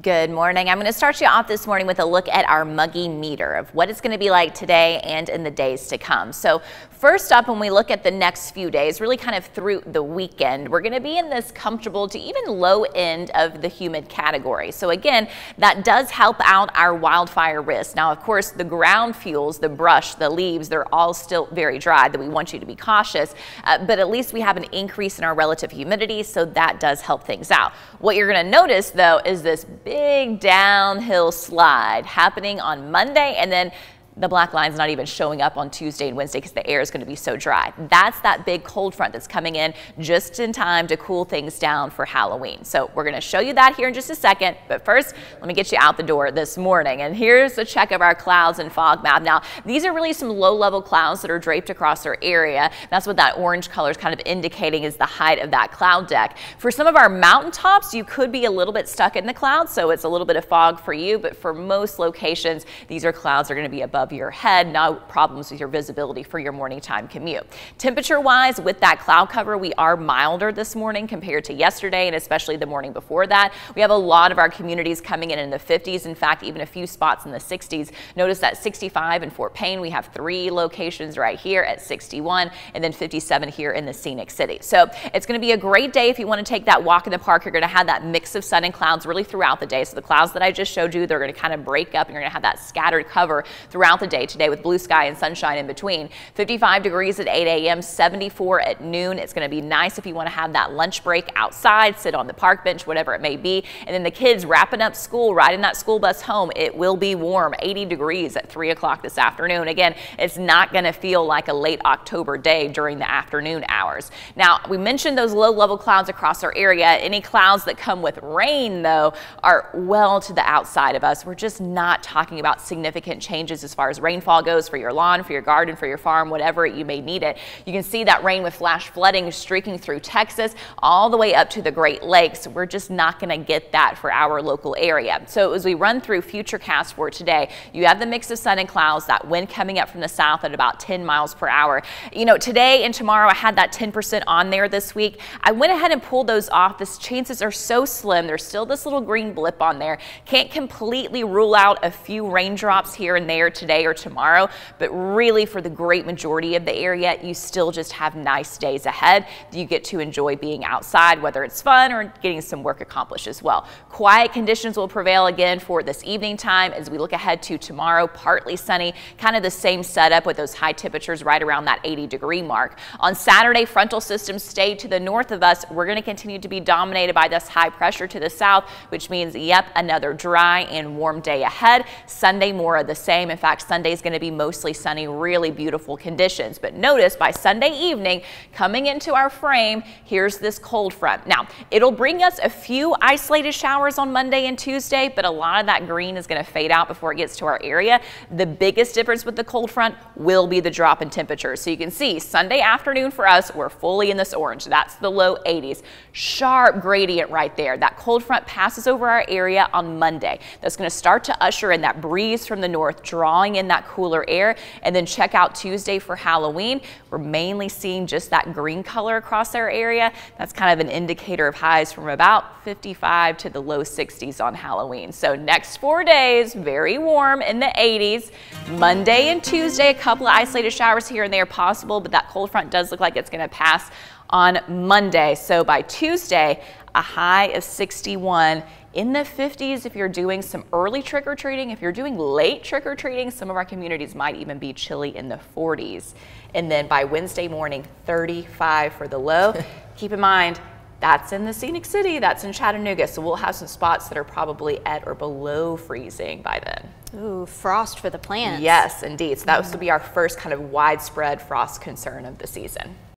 Good morning. I'm going to start you off this morning with a look at our muggy meter of what it's going to be like today and in the days to come. So first up, when we look at the next few days, really kind of through the weekend, we're going to be in this comfortable to even low end of the humid category. So again, that does help out our wildfire risk. Now, of course, the ground fuels, the brush, the leaves, they're all still very dry, that we want you to be cautious, but at least we have an increase in our relative humidity, so that does help things out. What you're going to notice, though, is this big downhill slide happening on Monday, and then the black line's not even showing up on Tuesday and Wednesday because the air is going to be so dry. That's that big cold front that's coming in just in time to cool things down for Halloween. So we're going to show you that here in just a second. But first, let me get you out the door this morning. And here's a check of our clouds and fog map. Now, these are really some low-level clouds that are draped across our area. That's what that orange color is kind of indicating is the height of that cloud deck. For some of our mountaintops, you could be a little bit stuck in the clouds, so it's a little bit of fog for you. But for most locations, these are clouds that are going to be above your head, no problems with your visibility for your morning time commute. Temperature wise, with that cloud cover, we are milder this morning compared to yesterday and especially the morning before that. We have a lot of our communities coming in the 50s. In fact, even a few spots in the 60s. Notice that 65 in Fort Payne, we have 3 locations right here at 61 and then 57 here in the scenic city. So it's going to be a great day if you want to take that walk in the park. You're going to have that mix of sun and clouds really throughout the day. So the clouds that I just showed you, they're going to kind of break up and you're going to have that scattered cover throughout the day today with blue sky and sunshine in between. 55 degrees at 8 a.m., 74 at noon. It's going to be nice if you want to have that lunch break outside, sit on the park bench, whatever it may be. And then the kids wrapping up school, riding that school bus home, it will be warm, 80 degrees at 3 o'clock this afternoon. Again, it's not going to feel like a late October day during the afternoon hours. Now, we mentioned those low-level clouds across our area. Any clouds that come with rain, though, are well to the outside of us. We're just not talking about significant changes as far as rainfall goes for your lawn, for your garden, for your farm, whatever you may need it. You can see that rain with flash flooding streaking through Texas all the way up to the Great Lakes. We're just not going to get that for our local area. So as we run through Futurecast for today, you have the mix of sun and clouds, that wind coming up from the south at about 10 miles per hour. You know, today and tomorrow I had that 10% on there this week. I went ahead and pulled those off. The chances are so slim. There's still this little green blip on there. Can't completely rule out a few raindrops here and there today or tomorrow, but really for the great majority of the area, you still just have nice days ahead. You get to enjoy being outside, whether it's fun or getting some work accomplished as well. Quiet conditions will prevail again for this evening time as we look ahead to tomorrow. Partly sunny, kind of the same setup with those high temperatures right around that 80-degree mark. On Saturday, frontal systems stay to the north of us. We're going to continue to be dominated by this high pressure to the south, which means, yep, another dry and warm day ahead. Sunday, more of the same. In fact, Sunday is going to be mostly sunny, really beautiful conditions. But notice by Sunday evening, coming into our frame, here's this cold front. Now, it'll bring us a few isolated showers on Monday and Tuesday, but a lot of that green is going to fade out before it gets to our area. The biggest difference with the cold front will be the drop in temperature. So you can see Sunday afternoon for us, we're fully in this orange. That's the low 80s. Sharp gradient right there. That cold front passes over our area on Monday. That's going to start to usher in that breeze from the north, drawing in that cooler air. And then check out Tuesday for Halloween. We're mainly seeing just that green color across our area. That's kind of an indicator of highs from about 55 to the low 60s on Halloween. So next 4 days, very warm in the 80s. Monday and Tuesday, a couple of isolated showers here and there possible, but that cold front does look like it's going to pass on Monday. So by Tuesday, a high of 61. In the 50s if you're doing some early trick-or-treating. If you're doing late trick-or-treating, some of our communities might even be chilly in the 40s. And then by Wednesday morning, 35 for the low. Keep in mind, that's in the scenic city, that's in Chattanooga, so we'll have some spots that are probably at or below freezing by then. Ooh, frost for the plants. Yes, indeed. So that will be our first kind of widespread frost concern of the season.